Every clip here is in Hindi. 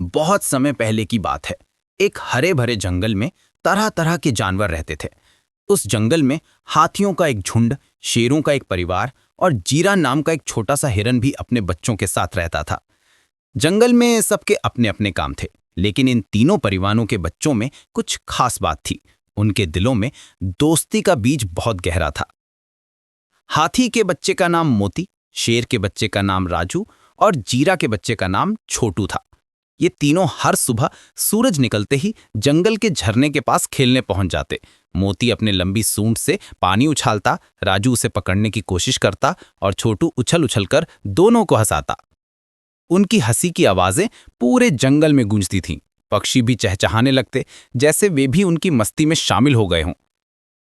बहुत समय पहले की बात है। एक हरे भरे जंगल में तरह तरह के जानवर रहते थे। उस जंगल में हाथियों का एक झुंड, शेरों का एक परिवार और जीरा नाम का एक छोटा सा हिरन भी अपने बच्चों के साथ रहता था। जंगल में सबके अपने अपने काम थे, लेकिन इन तीनों परिवारों के बच्चों में कुछ खास बात थी। उनके दिलों में दोस्ती का बीज बहुत गहरा था। हाथी के बच्चे का नाम मोती, शेर के बच्चे का नाम राजू और जीरा के बच्चे का नाम छोटू था। ये तीनों हर सुबह सूरज निकलते ही जंगल के झरने के पास खेलने पहुंच जाते। मोती अपने लंबी सूंड से पानी उछालता, राजू उसे पकड़ने की कोशिश करता और छोटू उछल उछल कर दोनों को हंसाता। उनकी हंसी की आवाजें पूरे जंगल में गूंजती थीं। पक्षी भी चहचहाने लगते, जैसे वे भी उनकी मस्ती में शामिल हो गए हों।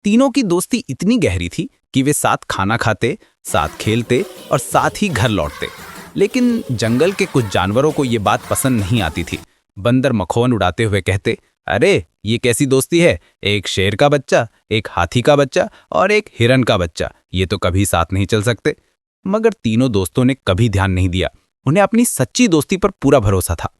तीनों की दोस्ती इतनी गहरी थी कि वे साथ खाना खाते, साथ खेलते और साथ ही घर लौटते। लेकिन जंगल के कुछ जानवरों को ये बात पसंद नहीं आती थी। बंदर मखौन उड़ाते हुए कहते, अरे ये कैसी दोस्ती है, एक शेर का बच्चा, एक हाथी का बच्चा और एक हिरन का बच्चा, ये तो कभी साथ नहीं चल सकते। मगर तीनों दोस्तों ने कभी ध्यान नहीं दिया। उन्हें अपनी सच्ची दोस्ती पर पूरा भरोसा था।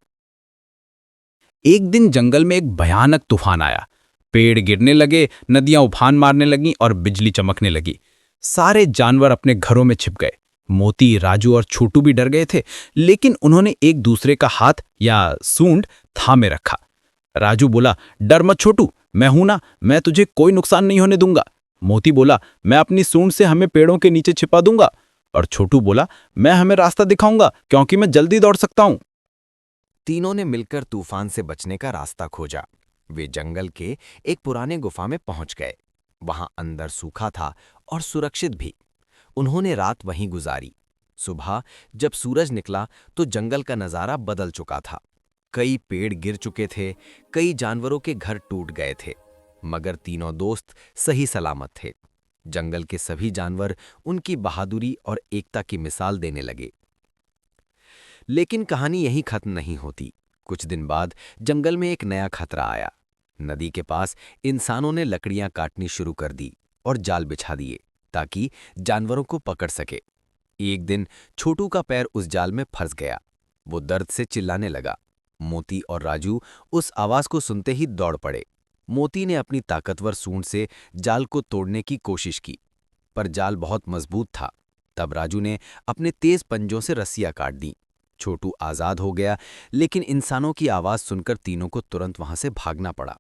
एक दिन जंगल में एक भयानक तूफान आया। पेड़ गिरने लगे, नदियां उफान मारने लगीं और बिजली चमकने लगी। सारे जानवर अपने घरों में छिप गए। मोती, राजू और छोटू भी डर गए थे, लेकिन उन्होंने एक दूसरे का हाथ या सूंड थामे रखा। राजू बोला, डर मत छोटू, मैं हूं ना, मैं तुझे कोई नुकसान नहीं होने दूंगा। मोती बोला, मैं अपनी सूंड से हमें पेड़ों के नीचे छिपा दूंगा। और छोटू बोला, मैं हमें रास्ता दिखाऊंगा क्योंकि मैं जल्दी दौड़ सकता हूं। तीनों ने मिलकर तूफान से बचने का रास्ता खोजा। वे जंगल के एक पुराने गुफा में पहुंच गए। वहां अंदर सूखा था और सुरक्षित भी। उन्होंने रात वहीं गुजारी। सुबह जब सूरज निकला तो जंगल का नजारा बदल चुका था। कई पेड़ गिर चुके थे, कई जानवरों के घर टूट गए थे, मगर तीनों दोस्त सही सलामत थे। जंगल के सभी जानवर उनकी बहादुरी और एकता की मिसाल देने लगे। लेकिन कहानी यहीं खत्म नहीं होती। कुछ दिन बाद जंगल में एक नया खतरा आया। नदी के पास इंसानों ने लकड़ियां काटनी शुरू कर दी और जाल बिछा दिए ताकि जानवरों को पकड़ सके। एक दिन छोटू का पैर उस जाल में फंस गया। वो दर्द से चिल्लाने लगा। मोती और राजू उस आवाज को सुनते ही दौड़ पड़े। मोती ने अपनी ताकतवर सूंड से जाल को तोड़ने की कोशिश की, पर जाल बहुत मजबूत था। तब राजू ने अपने तेज पंजों से रस्सियां काट दी। छोटू आजाद हो गया, लेकिन इंसानों की आवाज सुनकर तीनों को तुरंत वहां से भागना पड़ा।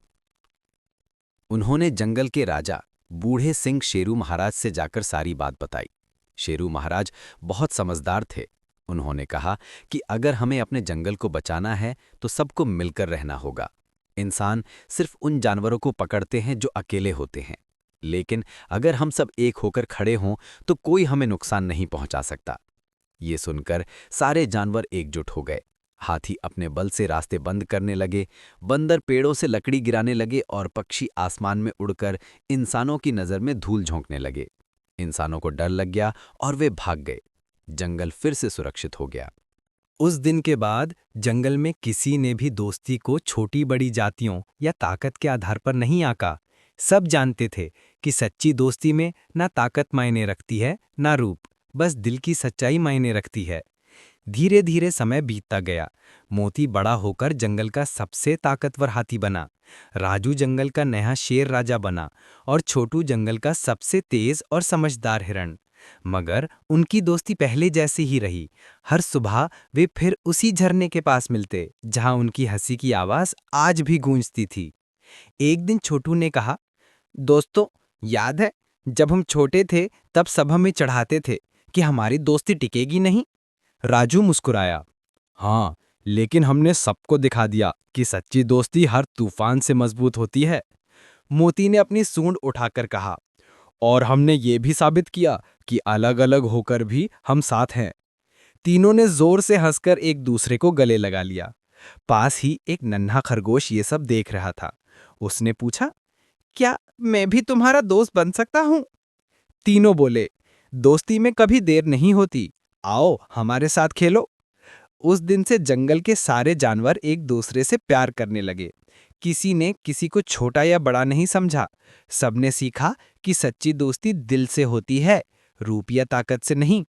उन्होंने जंगल के राजा बूढ़े सिंह शेरू महाराज से जाकर सारी बात बताई। शेरू महाराज बहुत समझदार थे। उन्होंने कहा कि अगर हमें अपने जंगल को बचाना है तो सबको मिलकर रहना होगा। इंसान सिर्फ उन जानवरों को पकड़ते हैं जो अकेले होते हैं, लेकिन अगर हम सब एक होकर खड़े हों तो कोई हमें नुकसान नहीं पहुंचा सकता। ये सुनकर सारे जानवर एकजुट हो गए। हाथी अपने बल से रास्ते बंद करने लगे, बंदर पेड़ों से लकड़ी गिराने लगे और पक्षी आसमान में उड़कर इंसानों की नज़र में धूल झोंकने लगे। इंसानों को डर लग गया और वे भाग गए। जंगल फिर से सुरक्षित हो गया। उस दिन के बाद जंगल में किसी ने भी दोस्ती को छोटी बड़ी जातियों या ताकत के आधार पर नहीं आंका। सब जानते थे कि सच्ची दोस्ती में ना ताकत मायने रखती है ना रूप, बस दिल की सच्चाई मायने रखती है। धीरे धीरे समय बीतता गया। मोती बड़ा होकर जंगल का सबसे ताकतवर हाथी बना, राजू जंगल का नया शेर राजा बना और छोटू जंगल का सबसे तेज और समझदार हिरण। मगर उनकी दोस्ती पहले जैसी ही रही। हर सुबह वे फिर उसी झरने के पास मिलते जहां उनकी हंसी की आवाज आज भी गूंजती थी। एक दिन छोटू ने कहा, दोस्तों, याद है जब हम छोटे थे तब सब हमें चढ़ाते थे कि हमारी दोस्ती टिकेगी नहीं। राजू मुस्कुराया, हाँ, लेकिन हमने सबको दिखा दिया कि सच्ची दोस्ती हर तूफान से मजबूत होती है। मोती ने अपनी सूंड उठाकर कहा, और हमने ये भी साबित किया कि अलग अलग होकर भी हम साथ हैं। तीनों ने जोर से हंसकर एक दूसरे को गले लगा लिया। पास ही एक नन्हा खरगोश ये सब देख रहा था। उसने पूछा, क्या मैं भी तुम्हारा दोस्त बन सकता हूं? तीनों बोले, दोस्ती में कभी देर नहीं होती, आओ हमारे साथ खेलो। उस दिन से जंगल के सारे जानवर एक दूसरे से प्यार करने लगे। किसी ने किसी को छोटा या बड़ा नहीं समझा। सबने सीखा कि सच्ची दोस्ती दिल से होती है, रूप या ताकत से नहीं।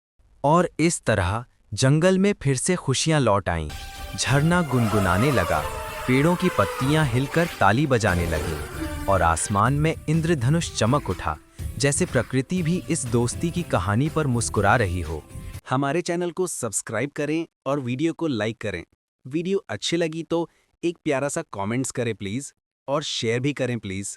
और इस तरह जंगल में फिर से खुशियां लौट आईं। झरना गुनगुनाने लगा, पेड़ों की पत्तियां हिलकर ताली बजाने लगीं और आसमान में इंद्रधनुष चमक उठा, जैसे प्रकृति भी इस दोस्ती की कहानी पर मुस्कुरा रही हो। हमारे चैनल को सब्सक्राइब करें और वीडियो को लाइक करें। वीडियो अच्छी लगी तो एक प्यारा सा कमेंट्स करें प्लीज़, और शेयर भी करें प्लीज़।